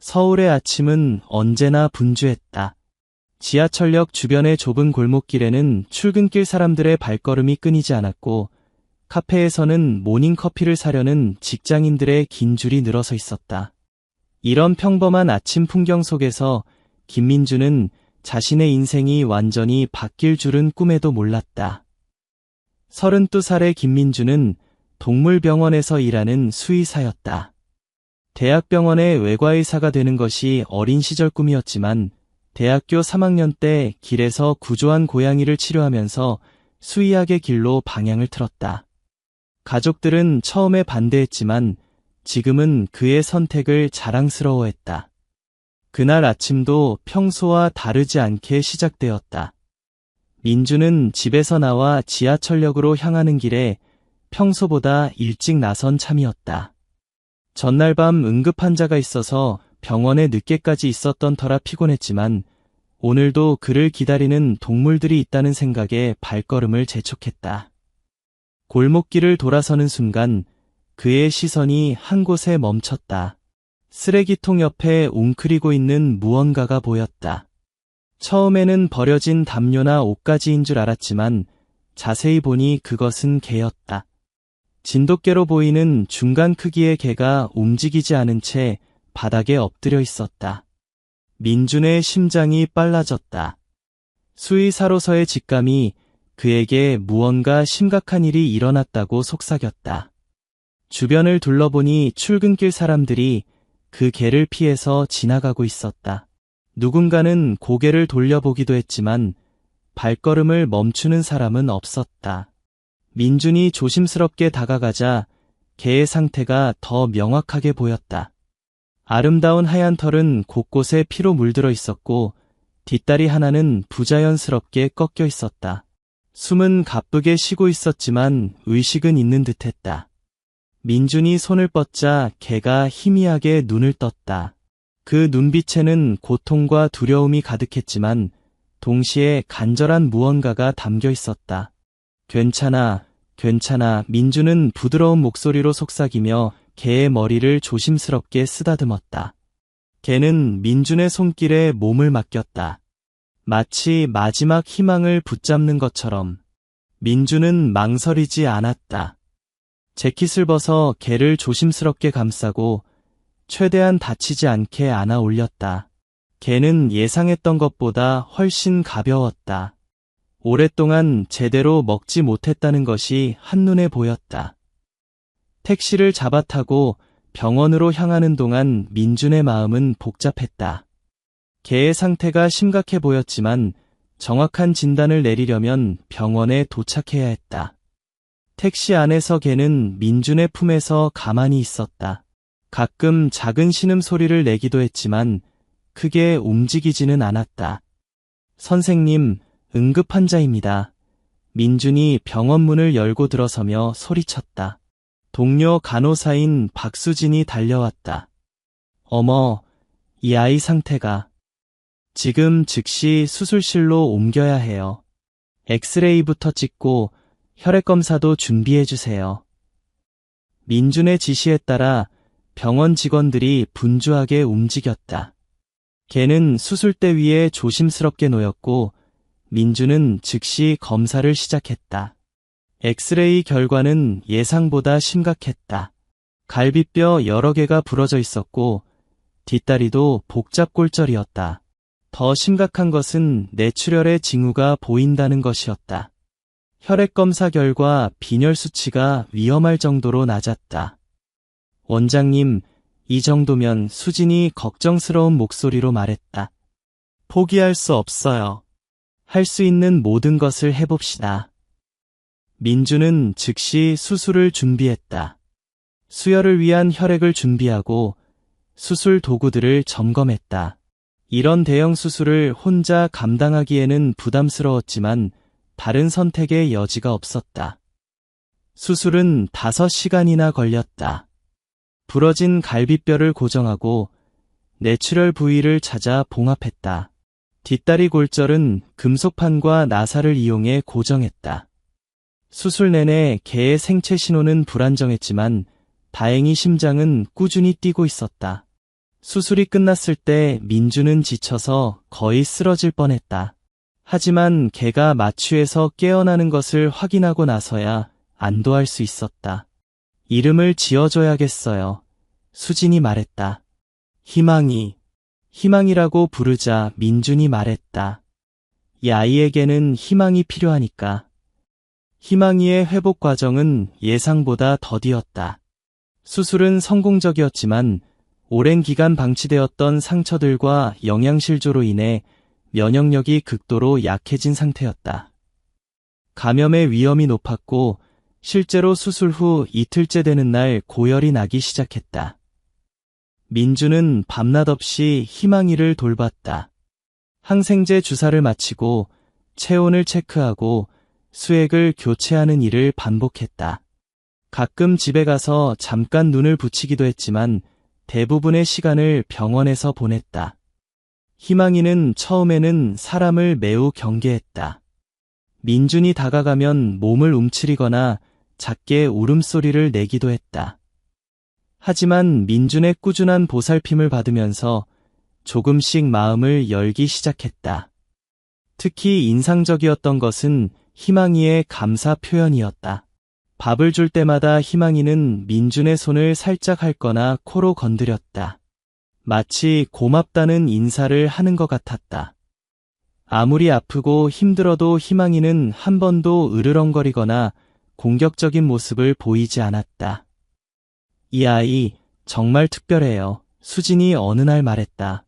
서울의 아침은 언제나 분주했다. 지하철역 주변의 좁은 골목길에는 출근길 사람들의 발걸음이 끊이지 않았고, 카페에서는 모닝커피를 사려는 직장인들의 긴 줄이 늘어서 있었다. 이런 평범한 아침 풍경 속에서 김민주는 자신의 인생이 완전히 바뀔 줄은 꿈에도 몰랐다. 32살의 김민주는 동물병원에서 일하는 수의사였다. 대학병원의 외과의사가 되는 것이 어린 시절 꿈이었지만 대학교 3학년 때 길에서 구조한 고양이를 치료하면서 수의학의 길로 방향을 틀었다. 가족들은 처음에 반대했지만 지금은 그의 선택을 자랑스러워했다. 그날 아침도 평소와 다르지 않게 시작되었다. 민주는 집에서 나와 지하철역으로 향하는 길에 평소보다 일찍 나선 참이었다. 전날 밤 응급환자가 있어서 병원에 늦게까지 있었던 터라 피곤했지만 오늘도 그를 기다리는 동물들이 있다는 생각에 발걸음을 재촉했다. 골목길을 돌아서는 순간 그의 시선이 한 곳에 멈췄다. 쓰레기통 옆에 웅크리고 있는 무언가가 보였다. 처음에는 버려진 담요나 옷가지인 줄 알았지만 자세히 보니 그것은 개였다. 진돗개로 보이는 중간 크기의 개가 움직이지 않은 채 바닥에 엎드려 있었다. 민준의 심장이 빨라졌다. 수의사로서의 직감이 그에게 무언가 심각한 일이 일어났다고 속삭였다. 주변을 둘러보니 출근길 사람들이 그 개를 피해서 지나가고 있었다. 누군가는 고개를 돌려보기도 했지만 발걸음을 멈추는 사람은 없었다. 민준이 조심스럽게 다가가자 개의 상태가 더 명확하게 보였다. 아름다운 하얀 털은 곳곳에 피로 물들어 있었고 뒷다리 하나는 부자연스럽게 꺾여 있었다. 숨은 가쁘게 쉬고 있었지만 의식은 있는 듯했다. 민준이 손을 뻗자 개가 희미하게 눈을 떴다. 그 눈빛에는 고통과 두려움이 가득했지만 동시에 간절한 무언가가 담겨 있었다. 괜찮아, 괜찮아. 민준은 부드러운 목소리로 속삭이며 개의 머리를 조심스럽게 쓰다듬었다. 개는 민준의 손길에 몸을 맡겼다. 마치 마지막 희망을 붙잡는 것처럼. 민준은 망설이지 않았다. 재킷을 벗어 개를 조심스럽게 감싸고 최대한 다치지 않게 안아 올렸다. 개는 예상했던 것보다 훨씬 가벼웠다. 오랫동안 제대로 먹지 못했다는 것이 한눈에 보였다. 택시를 잡아타고 병원으로 향하는 동안 민준의 마음은 복잡했다. 개의 상태가 심각해 보였지만 정확한 진단을 내리려면 병원에 도착해야 했다. 택시 안에서 개는 민준의 품에서 가만히 있었다. 가끔 작은 신음소리를 내기도 했지만 크게 움직이지는 않았다. 선생님, 응급환자입니다. 민준이 병원 문을 열고 들어서며 소리쳤다. 동료 간호사인 박수진이 달려왔다. 어머, 이 아이 상태가. 지금 즉시 수술실로 옮겨야 해요. 엑스레이부터 찍고 혈액검사도 준비해주세요. 민준의 지시에 따라 병원 직원들이 분주하게 움직였다. 개는 수술대 위에 조심스럽게 놓였고 민준은 즉시 검사를 시작했다. 엑스레이 결과는 예상보다 심각했다. 갈비뼈 여러 개가 부러져 있었고 뒷다리도 복잡골절이었다. 더 심각한 것은 뇌출혈의 징후가 보인다는 것이었다. 혈액검사 결과 빈혈 수치가 위험할 정도로 낮았다. 원장님, 이 정도면 수진이 걱정스러운 목소리로 말했다. 포기할 수 없어요. 할 수 있는 모든 것을 해봅시다. 민주는 즉시 수술을 준비했다. 수혈을 위한 혈액을 준비하고 수술 도구들을 점검했다. 이런 대형 수술을 혼자 감당하기에는 부담스러웠지만 다른 선택의 여지가 없었다. 수술은 5시간이나 걸렸다. 부러진 갈비뼈를 고정하고 뇌출혈 부위를 찾아 봉합했다. 뒷다리 골절은 금속판과 나사를 이용해 고정했다. 수술 내내 개의 생체 신호는 불안정했지만 다행히 심장은 꾸준히 뛰고 있었다. 수술이 끝났을 때 민주는 지쳐서 거의 쓰러질 뻔했다. 하지만 걔가 마취에서 깨어나는 것을 확인하고 나서야 안도할 수 있었다. 이름을 지어줘야겠어요. 수진이 말했다. 희망이라고 부르자 민준이 말했다. 이 아이에게는 희망이 필요하니까. 희망이의 회복 과정은 예상보다 더디었다. 수술은 성공적이었지만 오랜 기간 방치되었던 상처들과 영양실조로 인해 면역력이 극도로 약해진 상태였다. 감염의 위험이 높았고 실제로 수술 후 이틀째 되는 날 고열이 나기 시작했다. 민주는 밤낮 없이 희망이를 돌봤다. 항생제 주사를 마치고 체온을 체크하고 수액을 교체하는 일을 반복했다. 가끔 집에 가서 잠깐 눈을 붙이기도 했지만 대부분의 시간을 병원에서 보냈다. 희망이는 처음에는 사람을 매우 경계했다. 민준이 다가가면 몸을 움츠리거나 작게 울음소리를 내기도 했다. 하지만 민준의 꾸준한 보살핌을 받으면서 조금씩 마음을 열기 시작했다. 특히 인상적이었던 것은 희망이의 감사 표현이었다. 밥을 줄 때마다 희망이는 민준의 손을 살짝 핥거나 코로 건드렸다. 마치 고맙다는 인사를 하는 것 같았다. 아무리 아프고 힘들어도 희망이는 한 번도 으르렁거리거나 공격적인 모습을 보이지 않았다. 이 아이 정말 특별해요. 수진이 어느 날 말했다.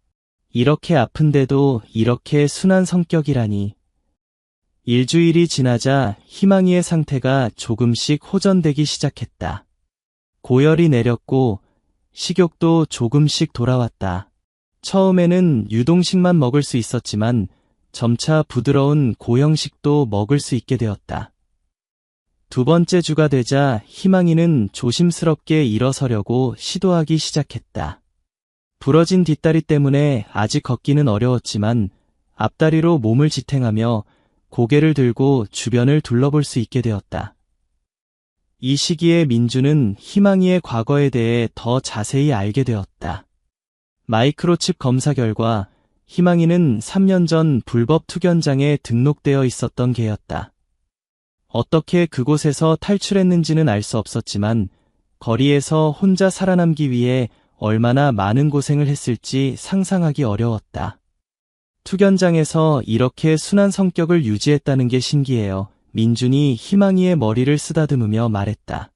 이렇게 아픈데도 이렇게 순한 성격이라니. 일주일이 지나자 희망이의 상태가 조금씩 호전되기 시작했다. 고열이 내렸고 식욕도 조금씩 돌아왔다. 처음에는 유동식만 먹을 수 있었지만 점차 부드러운 고형식도 먹을 수 있게 되었다. 두 번째 주가 되자 희망이는 조심스럽게 일어서려고 시도하기 시작했다. 부러진 뒷다리 때문에 아직 걷기는 어려웠지만 앞다리로 몸을 지탱하며 고개를 들고 주변을 둘러볼 수 있게 되었다. 이 시기에 민주는 희망이의 과거에 대해 더 자세히 알게 되었다. 마이크로칩 검사 결과 희망이는 3년 전 불법 투견장에 등록되어 있었던 개였다. 어떻게 그곳에서 탈출했는지는 알 수 없었지만 거리에서 혼자 살아남기 위해 얼마나 많은 고생을 했을지 상상하기 어려웠다. 투견장에서 이렇게 순한 성격을 유지했다는 게 신기해요. 민준이 희망이의 머리를 쓰다듬으며 말했다.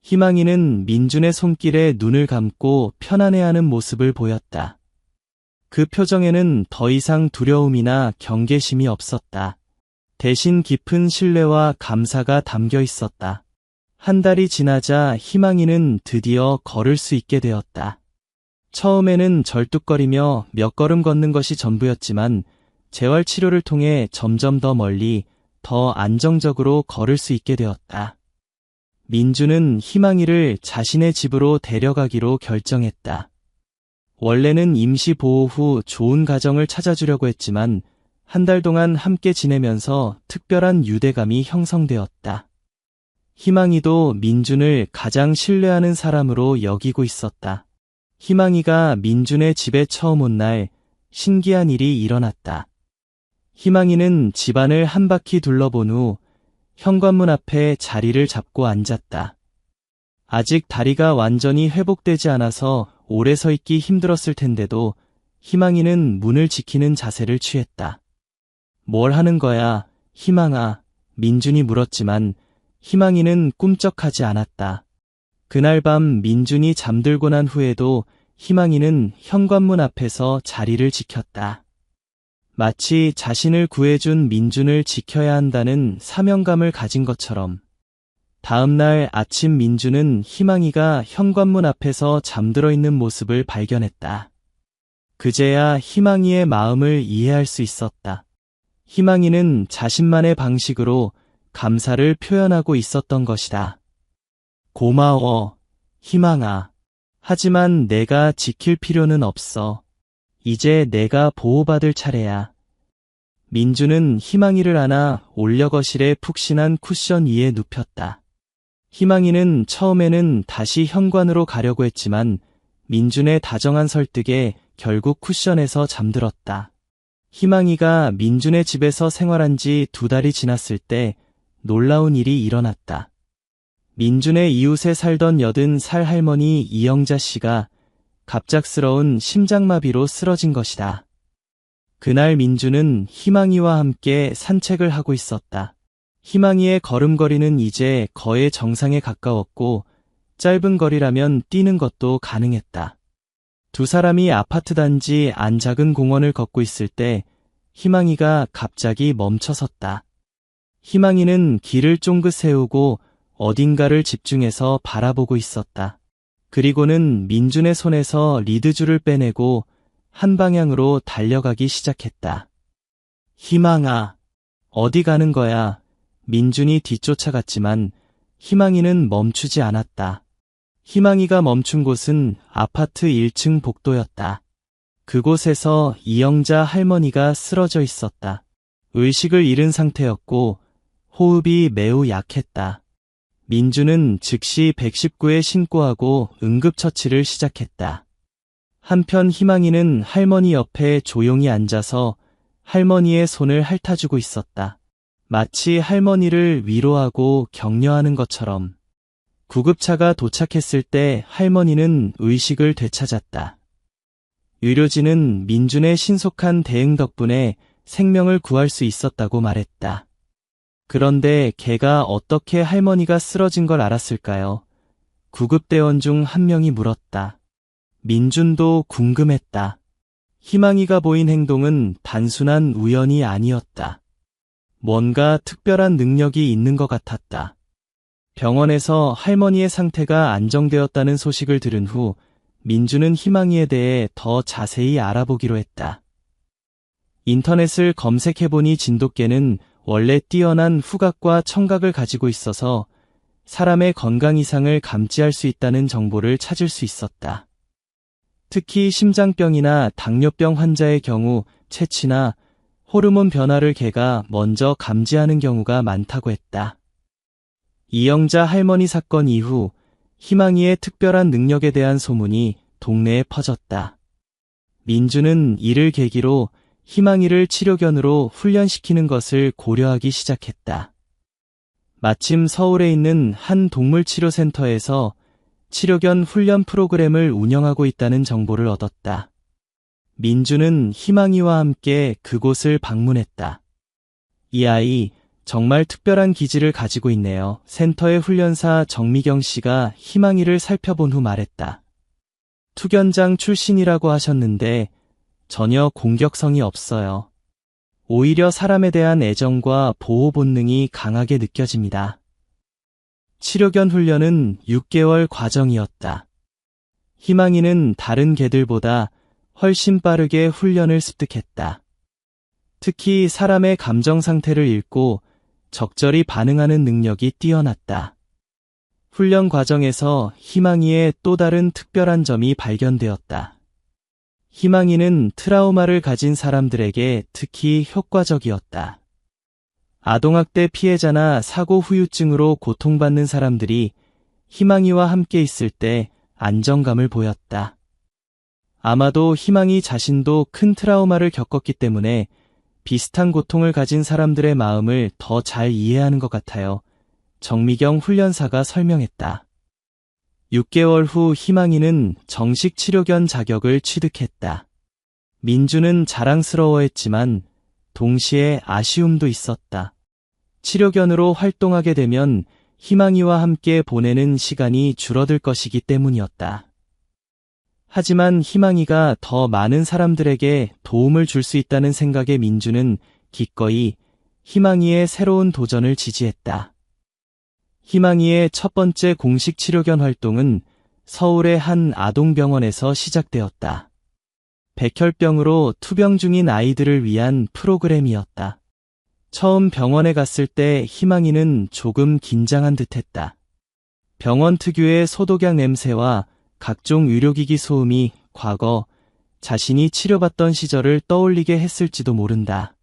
희망이는 민준의 손길에 눈을 감고 편안해하는 모습을 보였다. 그 표정에는 더 이상 두려움이나 경계심이 없었다. 대신 깊은 신뢰와 감사가 담겨 있었다. 한 달이 지나자 희망이는 드디어 걸을 수 있게 되었다. 처음에는 절뚝거리며 몇 걸음 걷는 것이 전부였지만 재활치료를 통해 점점 더 멀리 더 안정적으로 걸을 수 있게 되었다. 민주는 희망이를 자신의 집으로 데려가기로 결정했다. 원래는 임시 보호 후 좋은 가정을 찾아주려고 했지만 한 달 동안 함께 지내면서 특별한 유대감이 형성되었다. 희망이도 민준을 가장 신뢰하는 사람으로 여기고 있었다. 희망이가 민준의 집에 처음 온 날 신기한 일이 일어났다. 희망이는 집안을 한 바퀴 둘러본 후 현관문 앞에 자리를 잡고 앉았다. 아직 다리가 완전히 회복되지 않아서 오래 서 있기 힘들었을 텐데도 희망이는 문을 지키는 자세를 취했다. 뭘 하는 거야, 희망아? 민준이 물었지만 희망이는 꿈쩍하지 않았다. 그날 밤 민준이 잠들고 난 후에도 희망이는 현관문 앞에서 자리를 지켰다. 마치 자신을 구해준 민준을 지켜야 한다는 사명감을 가진 것처럼. 다음 날 아침 민준은 희망이가 현관문 앞에서 잠들어 있는 모습을 발견했다. 그제야 희망이의 마음을 이해할 수 있었다. 희망이는 자신만의 방식으로 감사를 표현하고 있었던 것이다. 고마워, 희망아. 하지만 내가 지킬 필요는 없어. 이제 내가 보호받을 차례야. 민주는 희망이를 안아 올려거실에 푹신한 쿠션 위에 눕혔다. 희망이는 처음에는 다시 현관으로 가려고 했지만 민준의 다정한 설득에 결국 쿠션에서 잠들었다. 희망이가 민준의 집에서 생활한 지 2달이 지났을 때 놀라운 일이 일어났다. 민준의 이웃에 살던 80살 할머니 이영자 씨가 갑작스러운 심장마비로 쓰러진 것이다. 그날 민준은 희망이와 함께 산책을 하고 있었다. 희망이의 걸음걸이는 이제 거의 정상에 가까웠고 짧은 거리라면 뛰는 것도 가능했다. 두 사람이 아파트 단지 안 작은 공원을 걷고 있을 때 희망이가 갑자기 멈춰섰다. 희망이는 길을 쫑긋 세우고 어딘가를 집중해서 바라보고 있었다. 그리고는 민준의 손에서 리드줄을 빼내고 한 방향으로 달려가기 시작했다. 희망아, 어디 가는 거야? 민준이 뒤쫓아갔지만 희망이는 멈추지 않았다. 희망이가 멈춘 곳은 아파트 1층 복도였다. 그곳에서 이영자 할머니가 쓰러져 있었다. 의식을 잃은 상태였고 호흡이 매우 약했다. 민준은 즉시 119에 신고하고 응급처치를 시작했다. 한편 희망이는 할머니 옆에 조용히 앉아서 할머니의 손을 핥아주고 있었다. 마치 할머니를 위로하고 격려하는 것처럼. 구급차가 도착했을 때 할머니는 의식을 되찾았다. 의료진은 민준의 신속한 대응 덕분에 생명을 구할 수 있었다고 말했다. 그런데 걔가 어떻게 할머니가 쓰러진 걸 알았을까요? 구급대원 중 한 명이 물었다. 민준도 궁금했다. 희망이가 보인 행동은 단순한 우연이 아니었다. 뭔가 특별한 능력이 있는 것 같았다. 병원에서 할머니의 상태가 안정되었다는 소식을 들은 후 민준은 희망이에 대해 더 자세히 알아보기로 했다. 인터넷을 검색해보니 진돗개는 원래 뛰어난 후각과 청각을 가지고 있어서 사람의 건강 이상을 감지할 수 있다는 정보를 찾을 수 있었다. 특히 심장병이나 당뇨병 환자의 경우 체취나 호르몬 변화를 개가 먼저 감지하는 경우가 많다고 했다. 이영자 할머니 사건 이후 희망이의 특별한 능력에 대한 소문이 동네에 퍼졌다. 민준은 이를 계기로 희망이를 치료견으로 훈련시키는 것을 고려하기 시작했다. 마침 서울에 있는 한 동물치료센터에서 치료견 훈련 프로그램을 운영하고 있다는 정보를 얻었다. 민준은 희망이와 함께 그곳을 방문했다. 이 아이 정말 특별한 기질을 가지고 있네요. 센터의 훈련사 정미경 씨가 희망이를 살펴본 후 말했다. 투견장 출신이라고 하셨는데 전혀 공격성이 없어요. 오히려 사람에 대한 애정과 보호 본능이 강하게 느껴집니다. 치료견 훈련은 6개월 과정이었다. 희망이는 다른 개들보다 훨씬 빠르게 훈련을 습득했다. 특히 사람의 감정 상태를 읽고 적절히 반응하는 능력이 뛰어났다. 훈련 과정에서 희망이의 또 다른 특별한 점이 발견되었다. 희망이는 트라우마를 가진 사람들에게 특히 효과적이었다. 아동학대 피해자나 사고 후유증으로 고통받는 사람들이 희망이와 함께 있을 때 안정감을 보였다. 아마도 희망이 자신도 큰 트라우마를 겪었기 때문에 비슷한 고통을 가진 사람들의 마음을 더 잘 이해하는 것 같아요. 정미경 훈련사가 설명했다. 6개월 후 희망이는 정식 치료견 자격을 취득했다. 민준은 자랑스러워했지만 동시에 아쉬움도 있었다. 치료견으로 활동하게 되면 희망이와 함께 보내는 시간이 줄어들 것이기 때문이었다. 하지만 희망이가 더 많은 사람들에게 도움을 줄 수 있다는 생각에 민준은 기꺼이 희망이의 새로운 도전을 지지했다. 희망이의 첫 번째 공식 치료견 활동은 서울의 한 아동병원에서 시작되었다. 백혈병으로 투병 중인 아이들을 위한 프로그램이었다. 처음 병원에 갔을 때 희망이는 조금 긴장한 듯했다. 병원 특유의 소독약 냄새와 각종 의료기기 소음이 과거 자신이 치료받던 시절을 떠올리게 했을지도 모른다.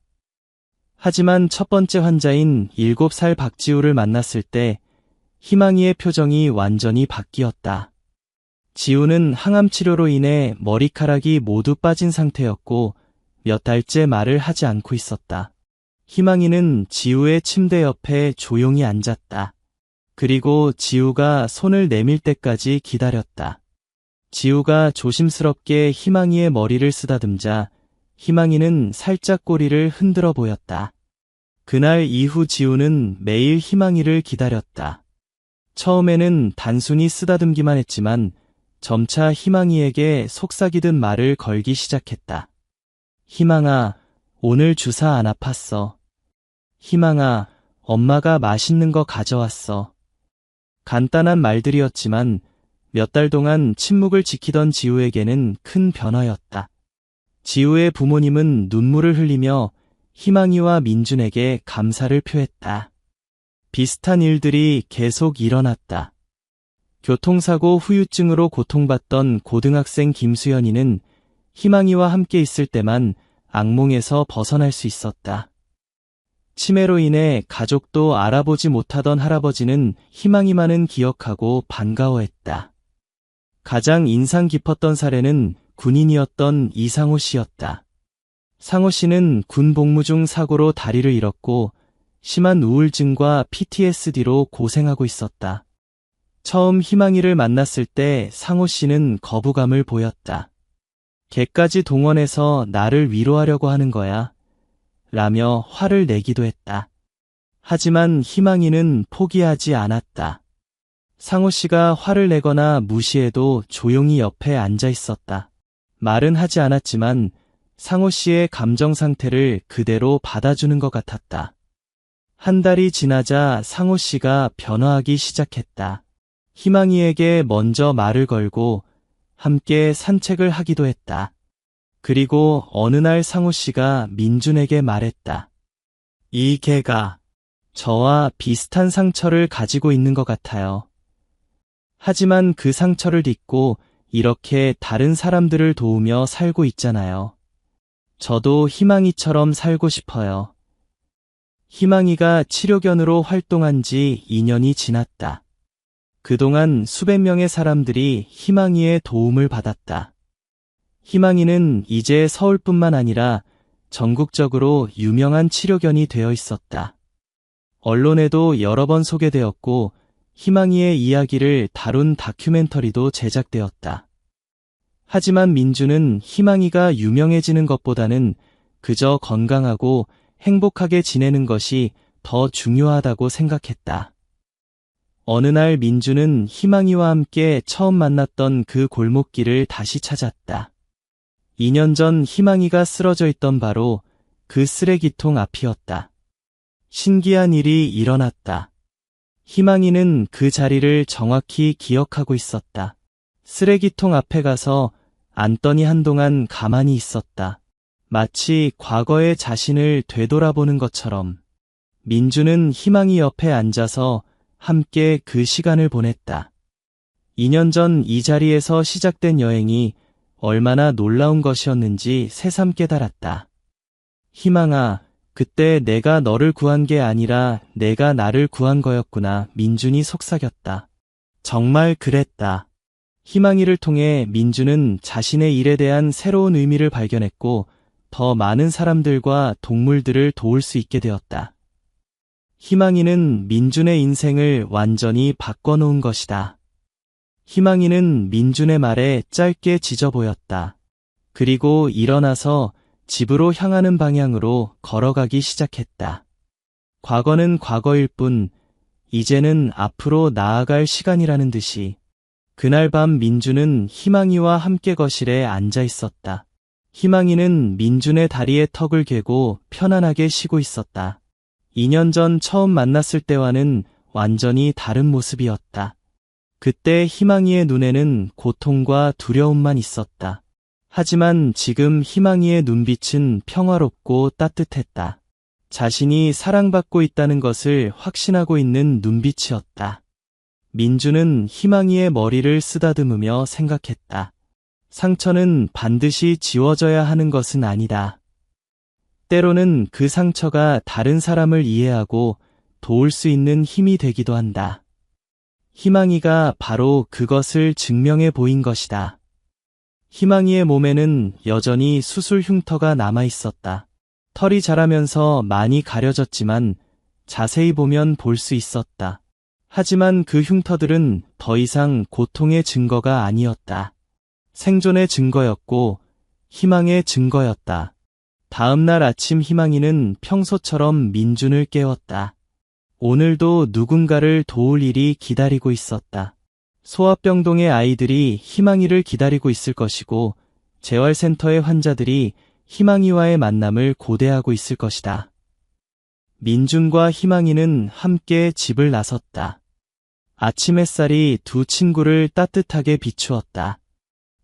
하지만 첫 번째 환자인 7살 박지우를 만났을 때 희망이의 표정이 완전히 바뀌었다. 지우는 항암 치료로 인해 머리카락이 모두 빠진 상태였고 몇 달째 말을 하지 않고 있었다. 희망이는 지우의 침대 옆에 조용히 앉았다. 그리고 지우가 손을 내밀 때까지 기다렸다. 지우가 조심스럽게 희망이의 머리를 쓰다듬자 희망이는 살짝 꼬리를 흔들어 보였다. 그날 이후 지우는 매일 희망이를 기다렸다. 처음에는 단순히 쓰다듬기만 했지만 점차 희망이에게 속삭이듯 말을 걸기 시작했다. 희망아, 오늘 주사 안 아팠어. 희망아, 엄마가 맛있는 거 가져왔어. 간단한 말들이었지만 몇 달 동안 침묵을 지키던 지우에게는 큰 변화였다. 지우의 부모님은 눈물을 흘리며 희망이와 민준에게 감사를 표했다. 비슷한 일들이 계속 일어났다. 교통사고 후유증으로 고통받던 고등학생 김수연이는 희망이와 함께 있을 때만 악몽에서 벗어날 수 있었다. 치매로 인해 가족도 알아보지 못하던 할아버지는 희망이만은 기억하고 반가워했다. 가장 인상 깊었던 사례는 군인이었던 이상호 씨였다. 상호 씨는 군 복무 중 사고로 다리를 잃었고 심한 우울증과 PTSD로 고생하고 있었다. 처음 희망이를 만났을 때 상호 씨는 거부감을 보였다. 걔까지 동원해서 나를 위로하려고 하는 거야. 라며 화를 내기도 했다. 하지만 희망이는 포기하지 않았다. 상호 씨가 화를 내거나 무시해도 조용히 옆에 앉아 있었다. 말은 하지 않았지만 상호 씨의 감정 상태를 그대로 받아주는 것 같았다. 한 달이 지나자 상호 씨가 변화하기 시작했다. 희망이에게 먼저 말을 걸고 함께 산책을 하기도 했다. 그리고 어느 날 상호 씨가 민준에게 말했다. 이 개가 저와 비슷한 상처를 가지고 있는 것 같아요. 하지만 그 상처를 딛고 이렇게 다른 사람들을 도우며 살고 있잖아요. 저도 희망이처럼 살고 싶어요. 희망이가 치료견으로 활동한 지 2년이 지났다. 그동안 수백 명의 사람들이 희망이의 도움을 받았다. 희망이는 이제 서울뿐만 아니라 전국적으로 유명한 치료견이 되어 있었다. 언론에도 여러 번 소개되었고 희망이의 이야기를 다룬 다큐멘터리도 제작되었다. 하지만 민주는 희망이가 유명해지는 것보다는 그저 건강하고 행복하게 지내는 것이 더 중요하다고 생각했다. 어느 날 민주는 희망이와 함께 처음 만났던 그 골목길을 다시 찾았다. 2년 전 희망이가 쓰러져 있던 바로 그 쓰레기통 앞이었다. 신기한 일이 일어났다. 희망이는 그 자리를 정확히 기억하고 있었다. 쓰레기통 앞에 가서 앉더니 한동안 가만히 있었다. 마치 과거의 자신을 되돌아보는 것처럼. 민주는 희망이 옆에 앉아서 함께 그 시간을 보냈다. 2년 전 이 자리에서 시작된 여행이 얼마나 놀라운 것이었는지 새삼 깨달았다. 희망아, 그때 내가 너를 구한 게 아니라 내가 나를 구한 거였구나. 민준이 속삭였다. 정말 그랬다. 희망이를 통해 민주는 자신의 일에 대한 새로운 의미를 발견했고 더 많은 사람들과 동물들을 도울 수 있게 되었다. 희망이는 민준의 인생을 완전히 바꿔놓은 것이다. 희망이는 민준의 말에 짧게 지져 보였다. 그리고 일어나서 집으로 향하는 방향으로 걸어가기 시작했다. 과거는 과거일 뿐, 이제는 앞으로 나아갈 시간이라는 듯이. 그날 밤 민주는 희망이와 함께 거실에 앉아 있었다. 희망이는 민준의 다리에 턱을 괴고 편안하게 쉬고 있었다. 2년 전 처음 만났을 때와는 완전히 다른 모습이었다. 그때 희망이의 눈에는 고통과 두려움만 있었다. 하지만 지금 희망이의 눈빛은 평화롭고 따뜻했다. 자신이 사랑받고 있다는 것을 확신하고 있는 눈빛이었다. 민주는 희망이의 머리를 쓰다듬으며 생각했다. 상처는 반드시 지워져야 하는 것은 아니다. 때로는 그 상처가 다른 사람을 이해하고 도울 수 있는 힘이 되기도 한다. 희망이가 바로 그것을 증명해 보인 것이다. 희망이의 몸에는 여전히 수술 흉터가 남아 있었다. 털이 자라면서 많이 가려졌지만 자세히 보면 볼 수 있었다. 하지만 그 흉터들은 더 이상 고통의 증거가 아니었다. 생존의 증거였고 희망의 증거였다. 다음 날 아침 희망이는 평소처럼 민준을 깨웠다. 오늘도 누군가를 도울 일이 기다리고 있었다. 소아병동의 아이들이 희망이를 기다리고 있을 것이고 재활센터의 환자들이 희망이와의 만남을 고대하고 있을 것이다. 민준과 희망이는 함께 집을 나섰다. 아침 햇살이 두 친구를 따뜻하게 비추었다.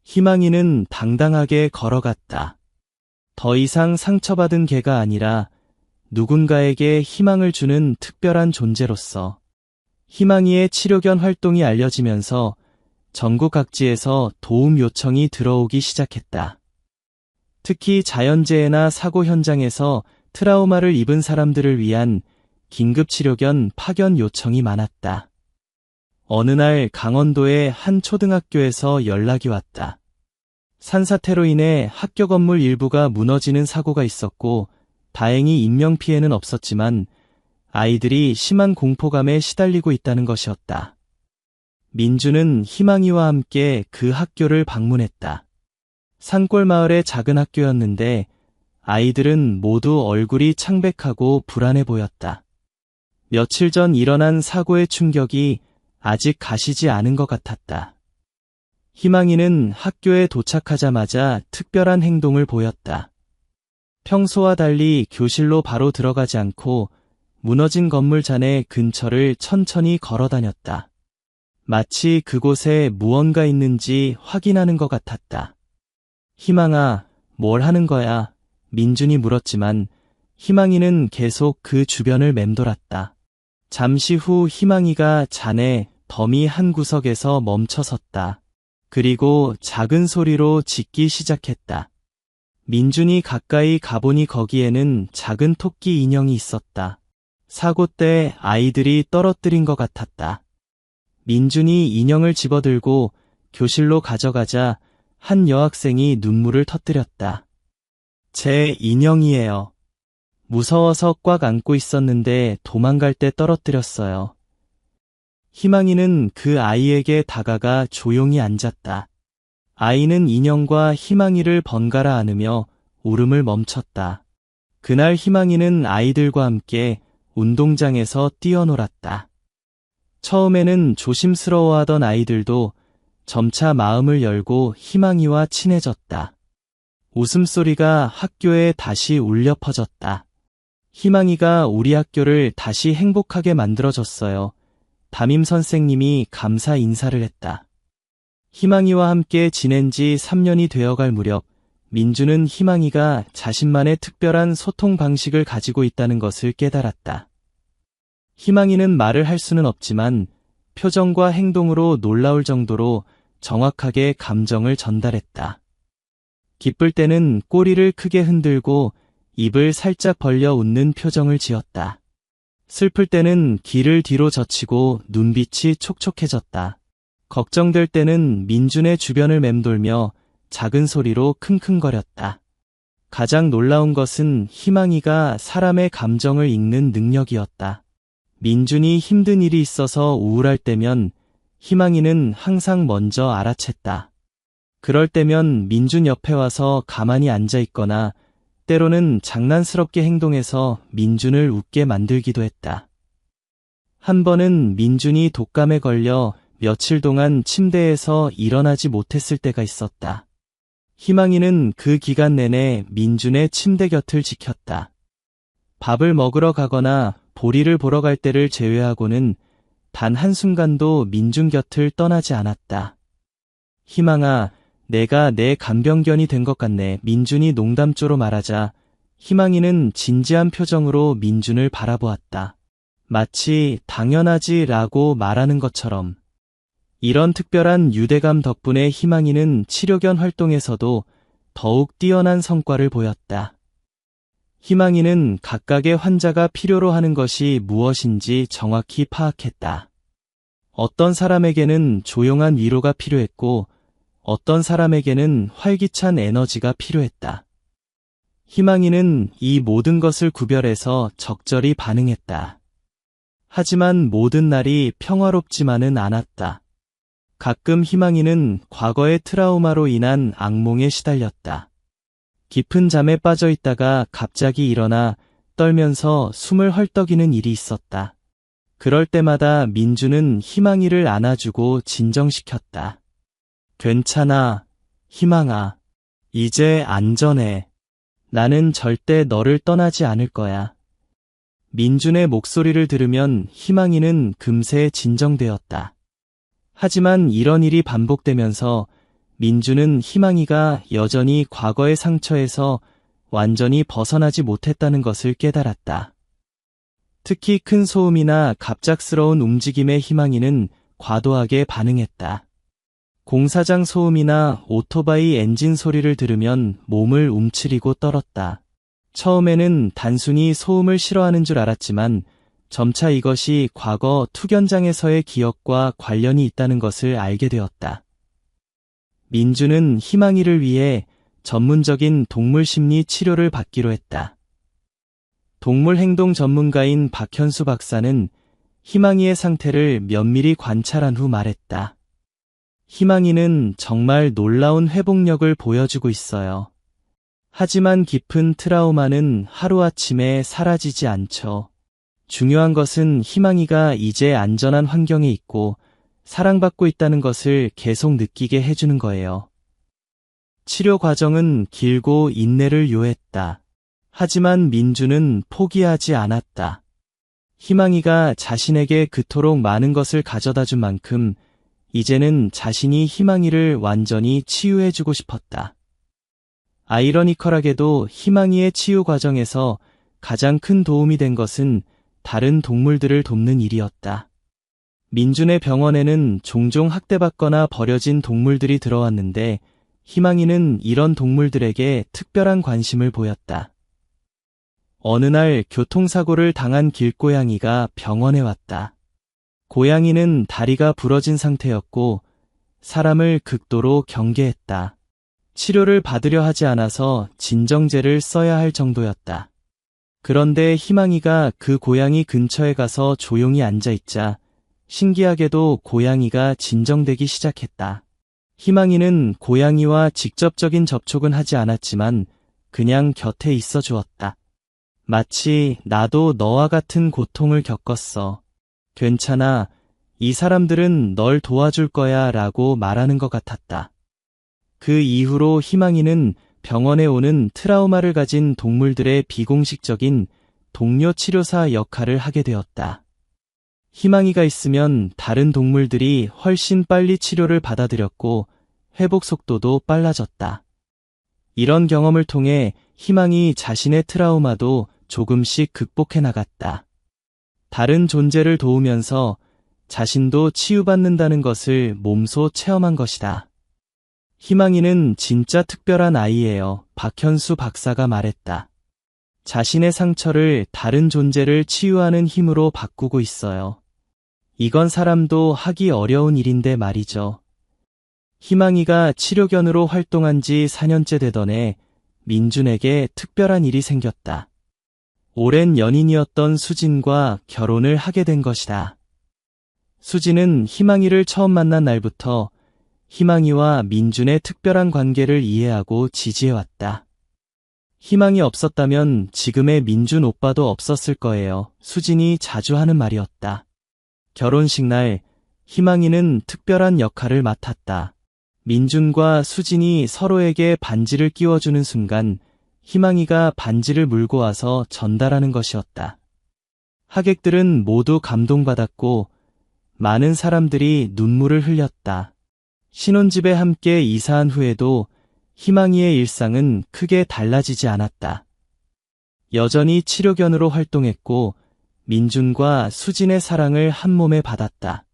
희망이는 당당하게 걸어갔다. 더 이상 상처받은 개가 아니라 누군가에게 희망을 주는 특별한 존재로서 희망이의 치료견 활동이 알려지면서 전국 각지에서 도움 요청이 들어오기 시작했다. 특히 자연재해나 사고 현장에서 트라우마를 입은 사람들을 위한 긴급치료견 파견 요청이 많았다. 어느 날 강원도의 한 초등학교에서 연락이 왔다. 산사태로 인해 학교 건물 일부가 무너지는 사고가 있었고 다행히 인명피해는 없었지만 아이들이 심한 공포감에 시달리고 있다는 것이었다. 민주는 희망이와 함께 그 학교를 방문했다. 산골 마을의 작은 학교였는데 아이들은 모두 얼굴이 창백하고 불안해 보였다. 며칠 전 일어난 사고의 충격이 아직 가시지 않은 것 같았다. 희망이는 학교에 도착하자마자 특별한 행동을 보였다. 평소와 달리 교실로 바로 들어가지 않고 무너진 건물 잔해 근처를 천천히 걸어 다녔다. 마치 그곳에 무언가 있는지 확인하는 것 같았다. 희망아, 뭘 하는 거야? 민준이 물었지만 희망이는 계속 그 주변을 맴돌았다. 잠시 후 희망이가 잔해 더미 한 구석에서 멈춰섰다. 그리고 작은 소리로 짖기 시작했다. 민준이 가까이 가보니 거기에는 작은 토끼 인형이 있었다. 사고 때 아이들이 떨어뜨린 것 같았다. 민준이 인형을 집어들고 교실로 가져가자 한 여학생이 눈물을 터뜨렸다. 제 인형이에요. 무서워서 꽉 안고 있었는데 도망갈 때 떨어뜨렸어요. 희망이는 그 아이에게 다가가 조용히 앉았다. 아이는 인형과 희망이를 번갈아 안으며 울음을 멈췄다. 그날 희망이는 아이들과 함께 운동장에서 뛰어놀았다. 처음에는 조심스러워하던 아이들도 점차 마음을 열고 희망이와 친해졌다. 웃음소리가 학교에 다시 울려 퍼졌다. 희망이가 우리 학교를 다시 행복하게 만들어줬어요. 담임 선생님이 감사 인사를 했다. 희망이와 함께 지낸 지 3년이 되어갈 무렵 민주는 희망이가 자신만의 특별한 소통 방식을 가지고 있다는 것을 깨달았다. 희망이는 말을 할 수는 없지만 표정과 행동으로 놀라울 정도로 정확하게 감정을 전달했다. 기쁠 때는 꼬리를 크게 흔들고 입을 살짝 벌려 웃는 표정을 지었다. 슬플 때는 귀를 뒤로 젖히고 눈빛이 촉촉해졌다. 걱정될 때는 민준의 주변을 맴돌며 작은 소리로 킁킁거렸다. 가장 놀라운 것은 희망이가 사람의 감정을 읽는 능력이었다. 민준이 힘든 일이 있어서 우울할 때면 희망이는 항상 먼저 알아챘다. 그럴 때면 민준 옆에 와서 가만히 앉아 있거나 때로는 장난스럽게 행동해서 민준을 웃게 만들기도 했다. 한 번은 민준이 독감에 걸려 며칠 동안 침대에서 일어나지 못했을 때가 있었다. 희망이는 그 기간 내내 민준의 침대 곁을 지켰다. 밥을 먹으러 가거나 보리를 보러 갈 때를 제외하고는 단 한순간도 민준 곁을 떠나지 않았다. 희망아, 내가 내 간병견이 된 것 같네. 민준이 농담조로 말하자 희망이는 진지한 표정으로 민준을 바라보았다. 마치 당연하지라고 말하는 것처럼. 이런 특별한 유대감 덕분에 희망이는 치료견 활동에서도 더욱 뛰어난 성과를 보였다. 희망이는 각각의 환자가 필요로 하는 것이 무엇인지 정확히 파악했다. 어떤 사람에게는 조용한 위로가 필요했고 어떤 사람에게는 활기찬 에너지가 필요했다. 희망이는 이 모든 것을 구별해서 적절히 반응했다. 하지만 모든 날이 평화롭지만은 않았다. 가끔 희망이는 과거의 트라우마로 인한 악몽에 시달렸다. 깊은 잠에 빠져 있다가 갑자기 일어나 떨면서 숨을 헐떡이는 일이 있었다. 그럴 때마다 민주는 희망이를 안아주고 진정시켰다. 괜찮아, 희망아. 이제 안전해. 나는 절대 너를 떠나지 않을 거야. 민준의 목소리를 들으면 희망이는 금세 진정되었다. 하지만 이런 일이 반복되면서 민주는 희망이가 여전히 과거의 상처에서 완전히 벗어나지 못했다는 것을 깨달았다. 특히 큰 소음이나 갑작스러운 움직임에 희망이는 과도하게 반응했다. 공사장 소음이나 오토바이 엔진 소리를 들으면 몸을 움츠리고 떨었다. 처음에는 단순히 소음을 싫어하는 줄 알았지만 점차 이것이 과거 투견장에서의 기억과 관련이 있다는 것을 알게 되었다. 민주는 희망이를 위해 전문적인 동물 심리 치료를 받기로 했다. 동물 행동 전문가인 박현수 박사는 희망이의 상태를 면밀히 관찰한 후 말했다. 희망이는 정말 놀라운 회복력을 보여주고 있어요. 하지만 깊은 트라우마는 하루아침에 사라지지 않죠. 중요한 것은 희망이가 이제 안전한 환경에 있고 사랑받고 있다는 것을 계속 느끼게 해주는 거예요. 치료 과정은 길고 인내를 요했다. 하지만 민주는 포기하지 않았다. 희망이가 자신에게 그토록 많은 것을 가져다 준 만큼 이제는 자신이 희망이를 완전히 치유해주고 싶었다. 아이러니컬하게도 희망이의 치유 과정에서 가장 큰 도움이 된 것은 다른 동물들을 돕는 일이었다. 민준의 병원에는 종종 학대받거나 버려진 동물들이 들어왔는데 희망이는 이런 동물들에게 특별한 관심을 보였다. 어느 날 교통사고를 당한 길고양이가 병원에 왔다. 고양이는 다리가 부러진 상태였고 사람을 극도로 경계했다. 치료를 받으려 하지 않아서 진정제를 써야 할 정도였다. 그런데 희망이가 그 고양이 근처에 가서 조용히 앉아있자 신기하게도 고양이가 진정되기 시작했다. 희망이는 고양이와 직접적인 접촉은 하지 않았지만 그냥 곁에 있어 주었다. 마치 나도 너와 같은 고통을 겪었어. 괜찮아. 이 사람들은 널 도와줄 거야 라고 말하는 것 같았다. 그 이후로 희망이는 병원에 오는 트라우마를 가진 동물들의 비공식적인 동료 치료사 역할을 하게 되었다. 희망이가 있으면 다른 동물들이 훨씬 빨리 치료를 받아들였고 회복 속도도 빨라졌다. 이런 경험을 통해 희망이 자신의 트라우마도 조금씩 극복해 나갔다. 다른 존재를 도우면서 자신도 치유받는다는 것을 몸소 체험한 것이다. 희망이는 진짜 특별한 아이예요. 박현수 박사가 말했다. 자신의 상처를 다른 존재를 치유하는 힘으로 바꾸고 있어요. 이건 사람도 하기 어려운 일인데 말이죠. 희망이가 치료견으로 활동한 지 4년째 되던 해 민준에게 특별한 일이 생겼다. 오랜 연인이었던 수진과 결혼을 하게 된 것이다. 수진은 희망이를 처음 만난 날부터 희망이와 민준의 특별한 관계를 이해하고 지지해왔다. 희망이 없었다면 지금의 민준 오빠도 없었을 거예요. 수진이 자주 하는 말이었다. 결혼식 날 희망이는 특별한 역할을 맡았다. 민준과 수진이 서로에게 반지를 끼워주는 순간 희망이가 반지를 물고 와서 전달하는 것이었다. 하객들은 모두 감동받았고 많은 사람들이 눈물을 흘렸다. 신혼집에 함께 이사한 후에도 희망이의 일상은 크게 달라지지 않았다. 여전히 치료견으로 활동했고 민준과 수진의 사랑을 한 몸에 받았다.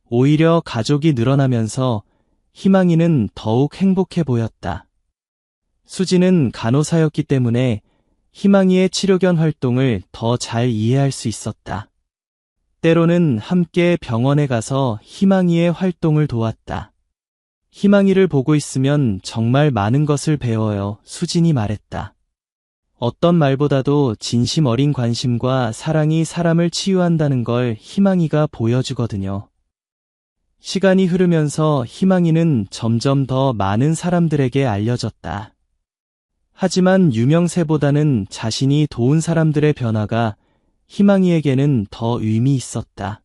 오히려 가족이 늘어나면서 희망이는 더욱 행복해 보였다. 수진은 간호사였기 때문에 희망이의 치료견 활동을 더 잘 이해할 수 있었다. 때로는 함께 병원에 가서 희망이의 활동을 도왔다. 희망이를 보고 있으면 정말 많은 것을 배워요. 수진이 말했다. 어떤 말보다도 진심 어린 관심과 사랑이 사람을 치유한다는 걸 희망이가 보여주거든요. 시간이 흐르면서 희망이는 점점 더 많은 사람들에게 알려졌다. 하지만 유명세보다는 자신이 도운 사람들의 변화가 희망이에게는 더 의미 있었다.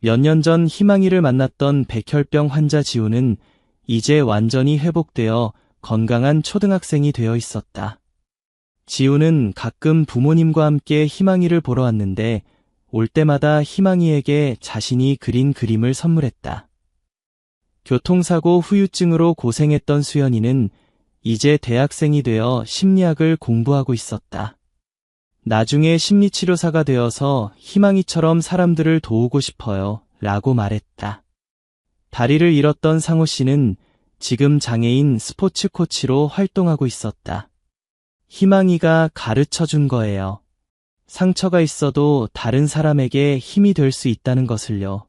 몇 년 전 희망이를 만났던 백혈병 환자 지우는 이제 완전히 회복되어 건강한 초등학생이 되어 있었다. 지우는 가끔 부모님과 함께 희망이를 보러 왔는데 올 때마다 희망이에게 자신이 그린 그림을 선물했다. 교통사고 후유증으로 고생했던 수연이는 이제 대학생이 되어 심리학을 공부하고 있었다. 나중에 심리치료사가 되어서 희망이처럼 사람들을 도우고 싶어요. 라고 말했다. 다리를 잃었던 상호 씨는 지금 장애인 스포츠 코치로 활동하고 있었다. 희망이가 가르쳐 준 거예요. 상처가 있어도 다른 사람에게 힘이 될 수 있다는 것을요.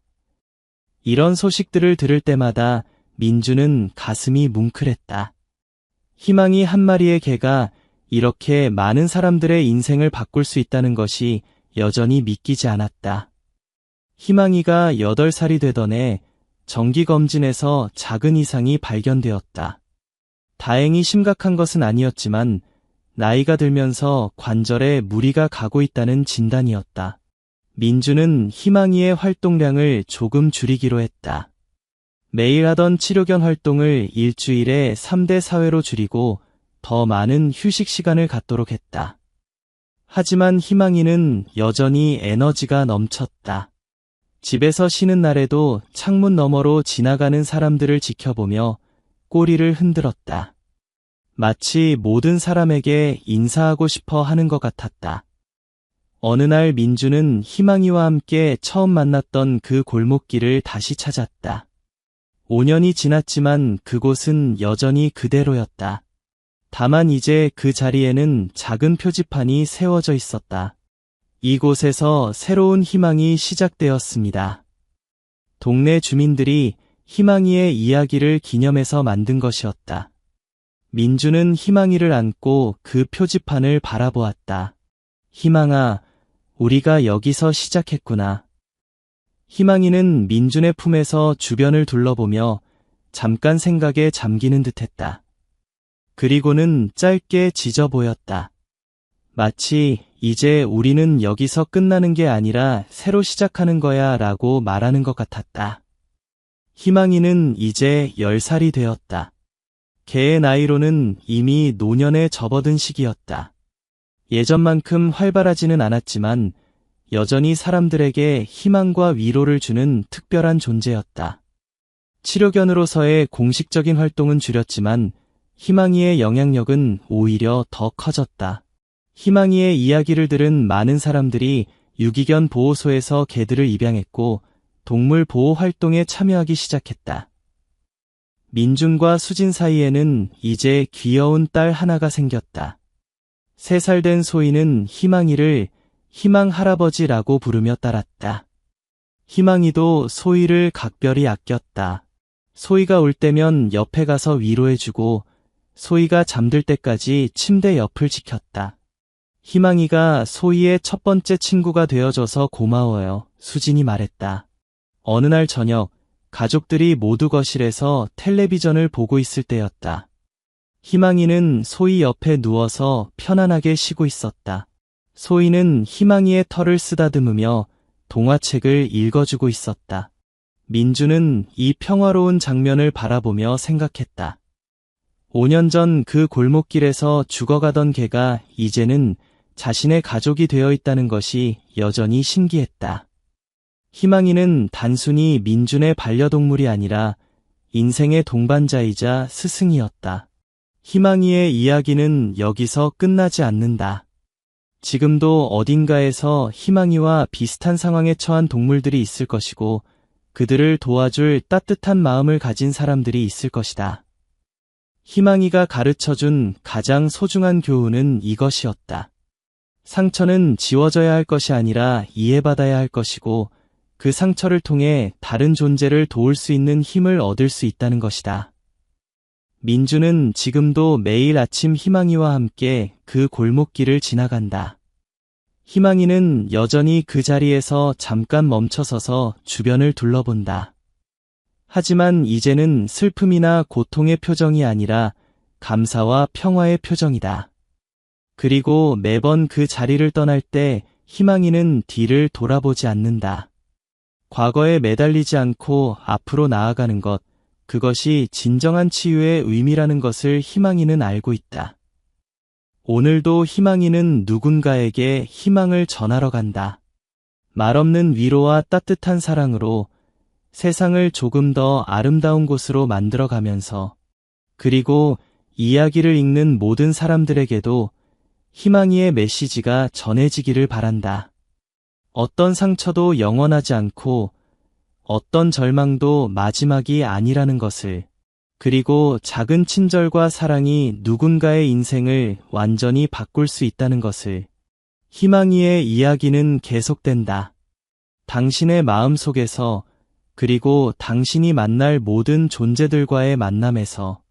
이런 소식들을 들을 때마다 민주는 가슴이 뭉클했다. 희망이 한 마리의 개가 이렇게 많은 사람들의 인생을 바꿀 수 있다는 것이 여전히 믿기지 않았다. 희망이가 8살이 되던 해 정기검진에서 작은 이상이 발견되었다. 다행히 심각한 것은 아니었지만 나이가 들면서 관절에 무리가 가고 있다는 진단이었다. 민주는 희망이의 활동량을 조금 줄이기로 했다. 매일 하던 치료견 활동을 일주일에 3대 4회로 줄이고 더 많은 휴식 시간을 갖도록 했다. 하지만 희망이는 여전히 에너지가 넘쳤다. 집에서 쉬는 날에도 창문 너머로 지나가는 사람들을 지켜보며 꼬리를 흔들었다. 마치 모든 사람에게 인사하고 싶어 하는 것 같았다. 어느 날 민주는 희망이와 함께 처음 만났던 그 골목길을 다시 찾았다. 5년이 지났지만 그곳은 여전히 그대로였다. 다만 이제 그 자리에는 작은 표지판이 세워져 있었다. 이곳에서 새로운 희망이 시작되었습니다. 동네 주민들이 희망이의 이야기를 기념해서 만든 것이었다. 민주는 희망이를 안고 그 표지판을 바라보았다. 희망아, 우리가 여기서 시작했구나. 희망이는 민준의 품에서 주변을 둘러보며 잠깐 생각에 잠기는 듯했다. 그리고는 짧게 짖어 보였다. 마치 이제 우리는 여기서 끝나는 게 아니라 새로 시작하는 거야 라고 말하는 것 같았다. 희망이는 이제 10살이 되었다. 개의 나이로는 이미 노년에 접어든 시기였다. 예전만큼 활발하지는 않았지만 여전히 사람들에게 희망과 위로를 주는 특별한 존재였다. 치료견으로서의 공식적인 활동은 줄였지만 희망이의 영향력은 오히려 더 커졌다. 희망이의 이야기를 들은 많은 사람들이 유기견 보호소에서 개들을 입양했고 동물 보호 활동에 참여하기 시작했다. 민준과 수진 사이에는 이제 귀여운 딸 하나가 생겼다. 3살 된 소희는 희망이를 희망 할아버지라고 부르며 따랐다. 희망이도 소희를 각별히 아꼈다. 소희가 울 때면 옆에 가서 위로해주고 소희가 잠들 때까지 침대 옆을 지켰다. 희망이가 소희의 첫 번째 친구가 되어줘서 고마워요. 수진이 말했다. 어느 날 저녁 가족들이 모두 거실에서 텔레비전을 보고 있을 때였다. 희망이는 소희 옆에 누워서 편안하게 쉬고 있었다. 소희는 희망이의 털을 쓰다듬으며 동화책을 읽어주고 있었다. 민주는 이 평화로운 장면을 바라보며 생각했다. 5년 전 그 골목길에서 죽어가던 개가 이제는 자신의 가족이 되어 있다는 것이 여전히 신기했다. 희망이는 단순히 민준의 반려동물이 아니라 인생의 동반자이자 스승이었다. 희망이의 이야기는 여기서 끝나지 않는다. 지금도 어딘가에서 희망이와 비슷한 상황에 처한 동물들이 있을 것이고 그들을 도와줄 따뜻한 마음을 가진 사람들이 있을 것이다. 희망이가 가르쳐준 가장 소중한 교훈은 이것이었다. 상처는 지워져야 할 것이 아니라 이해받아야 할 것이고 그 상처를 통해 다른 존재를 도울 수 있는 힘을 얻을 수 있다는 것이다. 민주는 지금도 매일 아침 희망이와 함께 그 골목길을 지나간다. 희망이는 여전히 그 자리에서 잠깐 멈춰서서 주변을 둘러본다. 하지만 이제는 슬픔이나 고통의 표정이 아니라 감사와 평화의 표정이다. 그리고 매번 그 자리를 떠날 때 희망이는 뒤를 돌아보지 않는다. 과거에 매달리지 않고 앞으로 나아가는 것, 그것이 진정한 치유의 의미라는 것을 희망이는 알고 있다. 오늘도 희망이는 누군가에게 희망을 전하러 간다. 말없는 위로와 따뜻한 사랑으로 세상을 조금 더 아름다운 곳으로 만들어가면서 그리고 이야기를 읽는 모든 사람들에게도 희망이의 메시지가 전해지기를 바란다. 어떤 상처도 영원하지 않고 어떤 절망도 마지막이 아니라는 것을, 그리고 작은 친절과 사랑이 누군가의 인생을 완전히 바꿀 수 있다는 것을. 희망이의 이야기는 계속된다. 당신의 마음 속에서, 그리고 당신이 만날 모든 존재들과의 만남에서.